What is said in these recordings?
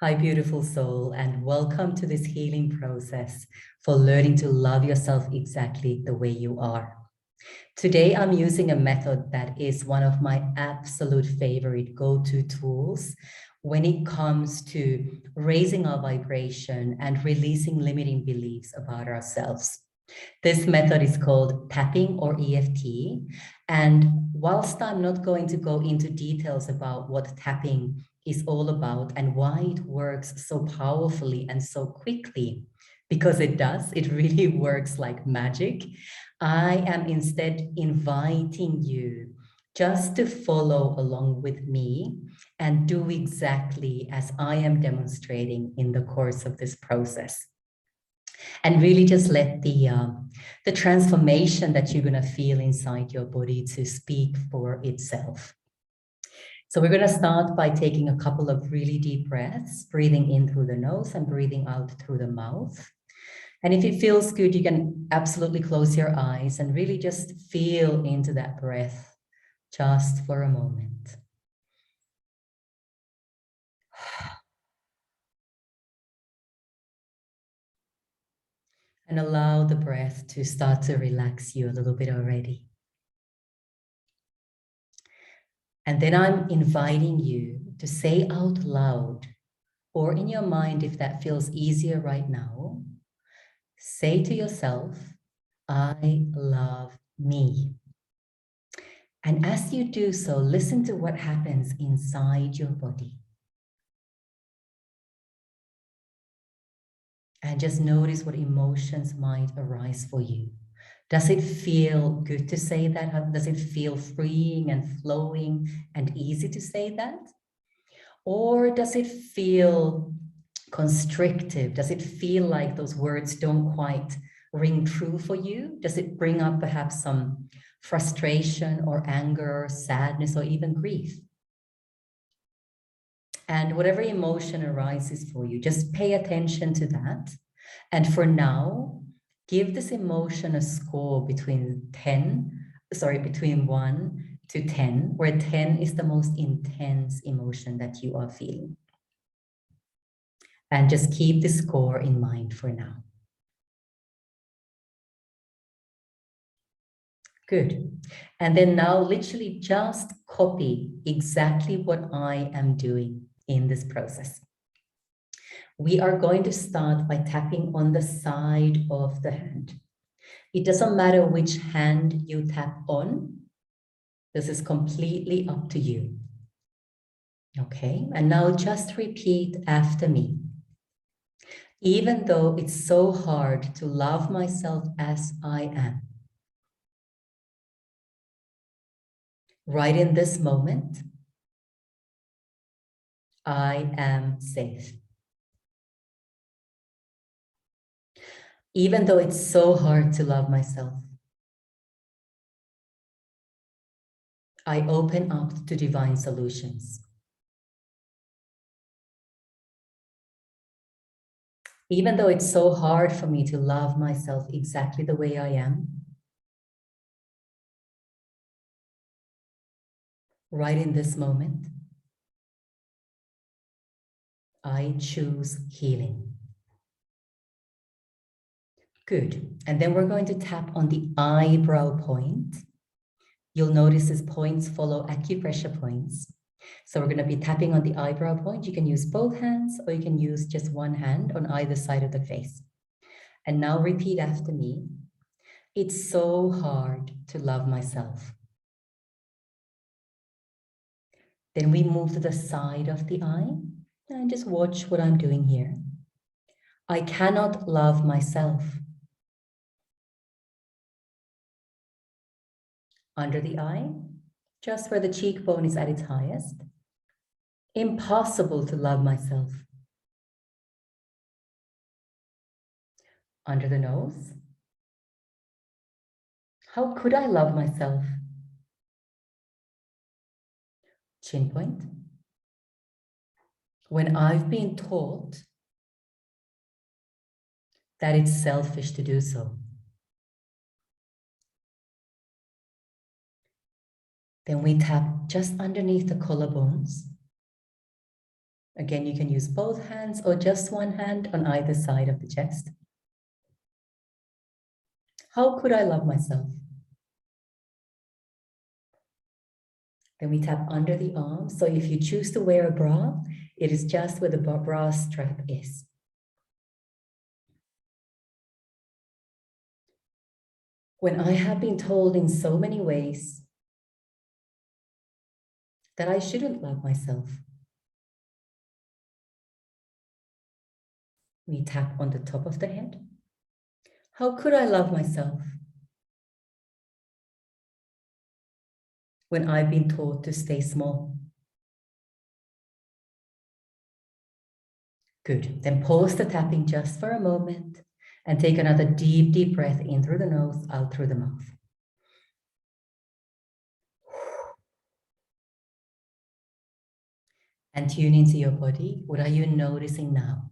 Hi, beautiful soul, and welcome to this healing process for learning to love yourself exactly the way you are. Today, I'm using a method that is one of my absolute favorite go-to tools when it comes to raising our vibration and releasing limiting beliefs about ourselves. This method is called tapping or EFT. And whilst I'm not going to go into details about what tapping is all about and why it works so powerfully and so quickly, because it does, it really works like magic, I am instead inviting you just to follow along with me and do exactly as I am demonstrating in the course of this process. And really just let the transformation that you're going to feel inside your body to speak for itself. So we're going to start by taking a couple of really deep breaths, breathing in through the nose and breathing out through the mouth. And if it feels good, you can absolutely close your eyes and really just feel into that breath just for a moment. And allow the breath to start to relax you a little bit already. And then I'm inviting you to say out loud, or in your mind, if that feels easier right now, say to yourself, I love me. And as you do so, listen to what happens inside your body. And just notice what emotions might arise for you. Does it feel good to say that? Does it feel freeing and flowing and easy to say that? Or does it feel constrictive? Does it feel like those words don't quite ring true for you? Does it bring up perhaps some frustration or anger, or sadness, or even grief? And whatever emotion arises for you, just pay attention to that. And for now, give this emotion a score between 1 to 10, where 10 is the most intense emotion that you are feeling. And just keep the score in mind for now. Good. And then now literally just copy exactly what I am doing in this process. We are going to start by tapping on the side of the hand. It doesn't matter which hand you tap on. This is completely up to you. Okay, and now just repeat after me. Even though it's so hard to love myself as I am, right in this moment, I am safe. Even though it's so hard to love myself, I open up to divine solutions. Even though it's so hard for me to love myself exactly the way I am, right in this moment, I choose healing. Good. And then we're going to tap on the eyebrow point. You'll notice these points follow acupressure points. So we're going to be tapping on the eyebrow point. You can use both hands or you can use just one hand on either side of the face. And now repeat after me. It's so hard to love myself. Then we move to the side of the eye and just watch what I'm doing here. I cannot love myself. Under the eye, just where the cheekbone is at its highest. Impossible to love myself. Under the nose. How could I love myself? Chin point. When I've been taught that it's selfish to do so. Then we tap just underneath the collarbones Again, you can use both hands or just one hand on either side of the chest. How could I love myself? Then we tap under the arm. So if you choose to wear a bra, it is just where the bra strap is. When I have been told in so many ways that I shouldn't love myself, we tap on the top of the head. How could I love myself when I've been taught to stay small? Good. Then pause the tapping just for a moment and take another deep, deep breath in through the nose, out through the mouth. And tune into your body. What are you noticing now?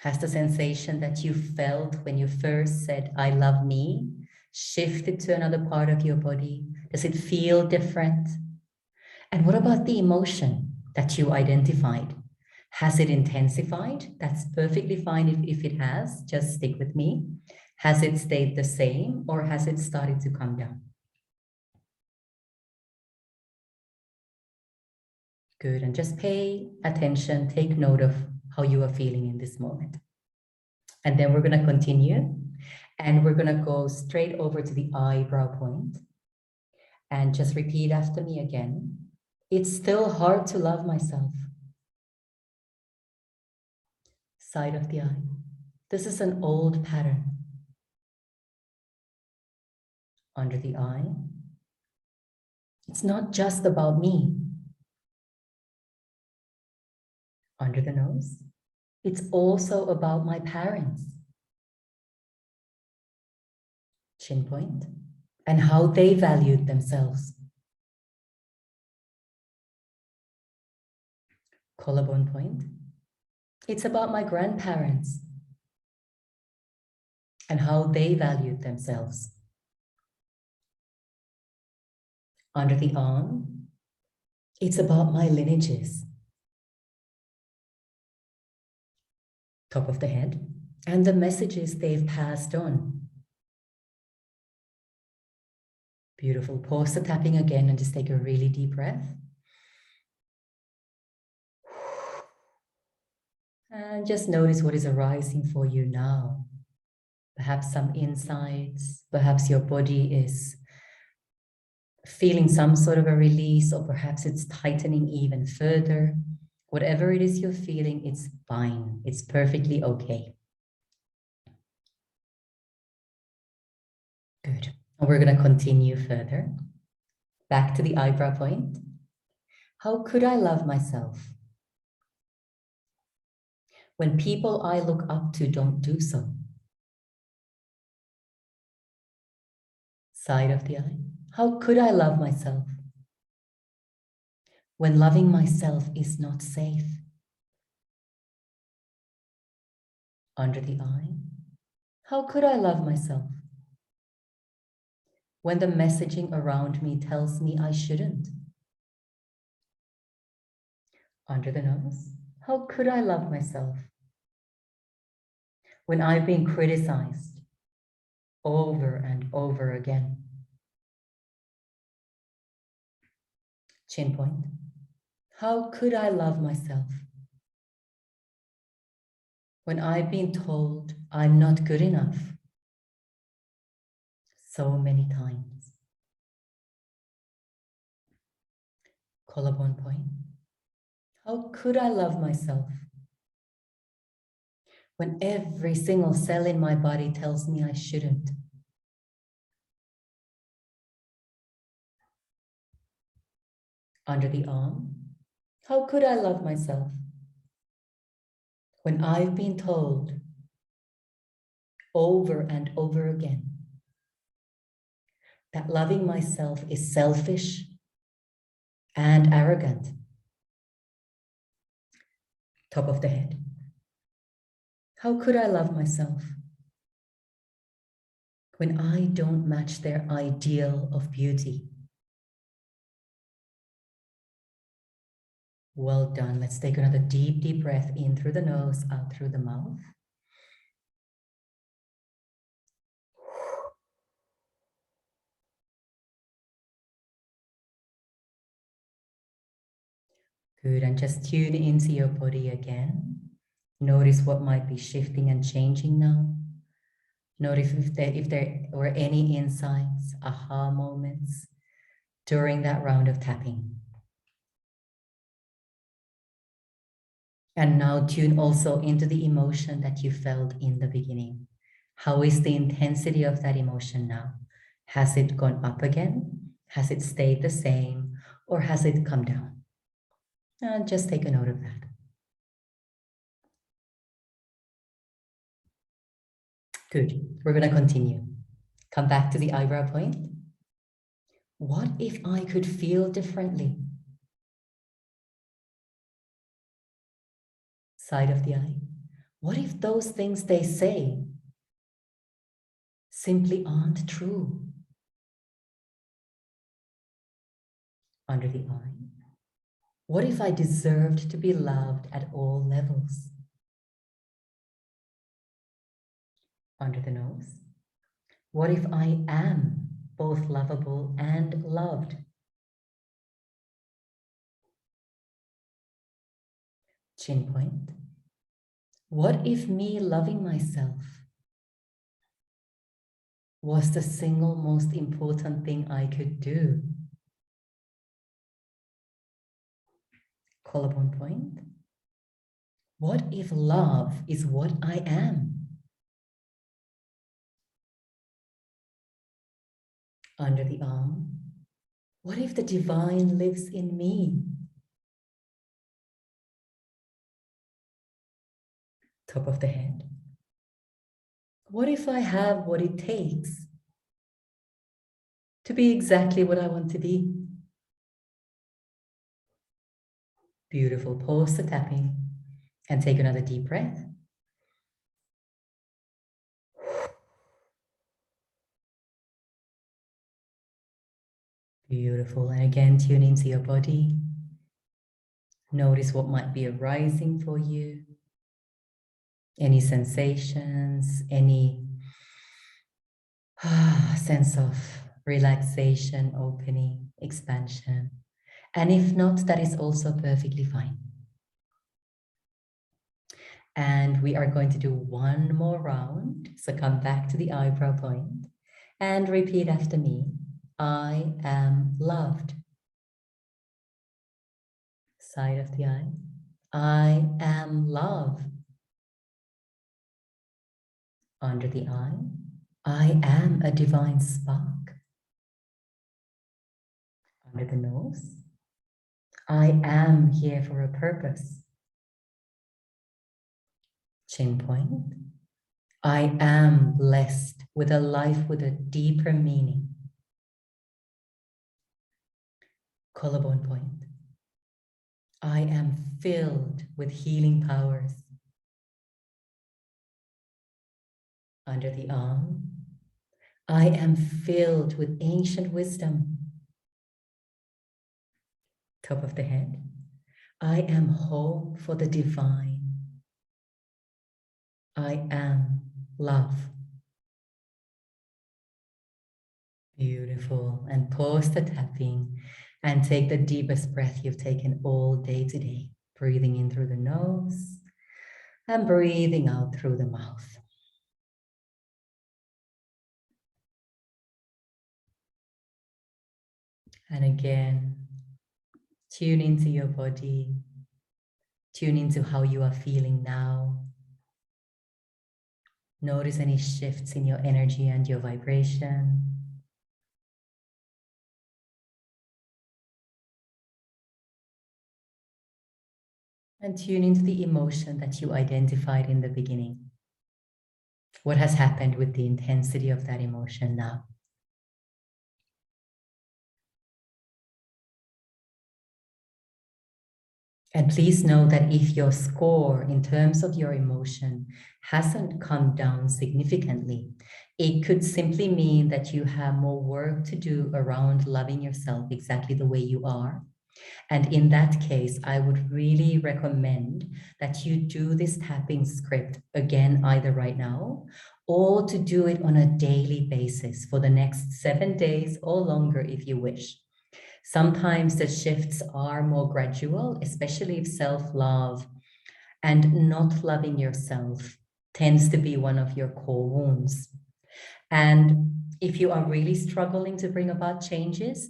Has the sensation that you felt when you first said, I love me, shifted to another part of your body? Does it feel different? And what about the emotion that you identified? Has it intensified? That's perfectly fine if it has, just stick with me. Has it stayed the same or has it started to come down? Good, and just pay attention, take note of how you are feeling in this moment. And then we're gonna continue and we're gonna go straight over to the eyebrow point and just repeat after me again. It's still hard to love myself. Side of the eye. This is an old pattern. Under the eye. It's not just about me. Under the nose. It's also about my parents. Chin point. And how they valued themselves. Collarbone point. It's about my grandparents and how they valued themselves. Under the arm, it's about my lineages. Top of the head, and the messages they've passed on. Beautiful. Pause the tapping again and just take a really deep breath. And just notice what is arising for you now. Perhaps some insights, perhaps your body is feeling some sort of a release, or perhaps it's tightening even further. Whatever it is you're feeling, it's fine. It's perfectly okay. Good. And we're going to continue further. Back to the eyebrow point. How could I love myself when people I look up to don't do so? Side of the eye. How could I love myself when loving myself is not safe? Under the eye. How could I love myself when the messaging around me tells me I shouldn't? Under the nose. How could I love myself when I've been criticized over and over again? Chin point. How could I love myself when I've been told I'm not good enough so many times? Collarbone point. How could I love myself when every single cell in my body tells me I shouldn't? Under the arm. How could I love myself when I've been told over and over again that loving myself is selfish and arrogant? Top of the head. How could I love myself when I don't match their ideal of beauty? Well done. Let's take another deep, deep breath in through the nose, out through the mouth. Good, and just tune into your body again. Notice what might be shifting and changing now. Notice if there were any insights, aha moments during that round of tapping. And now tune also into the emotion that you felt in the beginning. How is the intensity of that emotion now? Has it gone up again? Has it stayed the same? Or has it come down? Just take a note of that. Good. We're going to continue. Come back to the eyebrow point. What if I could feel differently? Side of the eye. What if those things they say simply aren't true? Under the eye. What if I deserved to be loved at all levels? Under the nose. What if I am both lovable and loved? Chin point. What if me loving myself was the single most important thing I could do? Collarbone point. What if love is what I am? Under the arm. What if the divine lives in me? Top of the head. What if I have what it takes to be exactly what I want to be? Beautiful. Pause the tapping and take another deep breath. Beautiful. And again, tune into your body. Notice what might be arising for you. Any sensations, any sense of relaxation, opening, expansion. And if not, that is also perfectly fine. And we are going to do one more round. So come back to the eyebrow point and repeat after me. I am loved. Side of the eye. I am love. Under the eye. I am a divine spark. Under the nose. I am here for a purpose. Chin point. I am blessed with a life with a deeper meaning. Collarbone point. I am filled with healing powers. Under the arm. I am filled with ancient wisdom. Top of the head. I am home for the divine. I am love. Beautiful. And pause the tapping and take the deepest breath you've taken all day today. Breathing in through the nose and breathing out through the mouth. And again, tune into your body. Tune into how you are feeling now. Notice any shifts in your energy and your vibration. And tune into the emotion that you identified in the beginning. What has happened with the intensity of that emotion now? And please know that if your score in terms of your emotion hasn't come down significantly, it could simply mean that you have more work to do around loving yourself exactly the way you are. And in that case, I would really recommend that you do this tapping script again, either right now or to do it on a daily basis for the next 7 days or longer if you wish. Sometimes the shifts are more gradual, especially if self-love and not loving yourself tends to be one of your core wounds. And if you are really struggling to bring about changes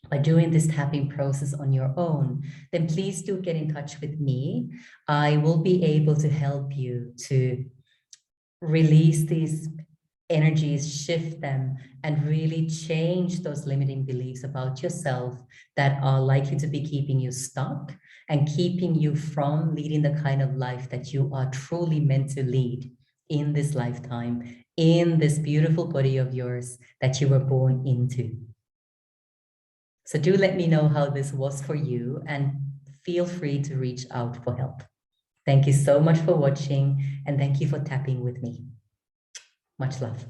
by doing this tapping process on your own, then please do get in touch with me. I will be able to help you to release these energies, shift them, and really change those limiting beliefs about yourself that are likely to be keeping you stuck and keeping you from leading the kind of life that you are truly meant to lead in this lifetime, in this beautiful body of yours that you were born into. So do let me know how this was for you and feel free to reach out for help. Thank you so much for watching and thank you for tapping with me. Much love.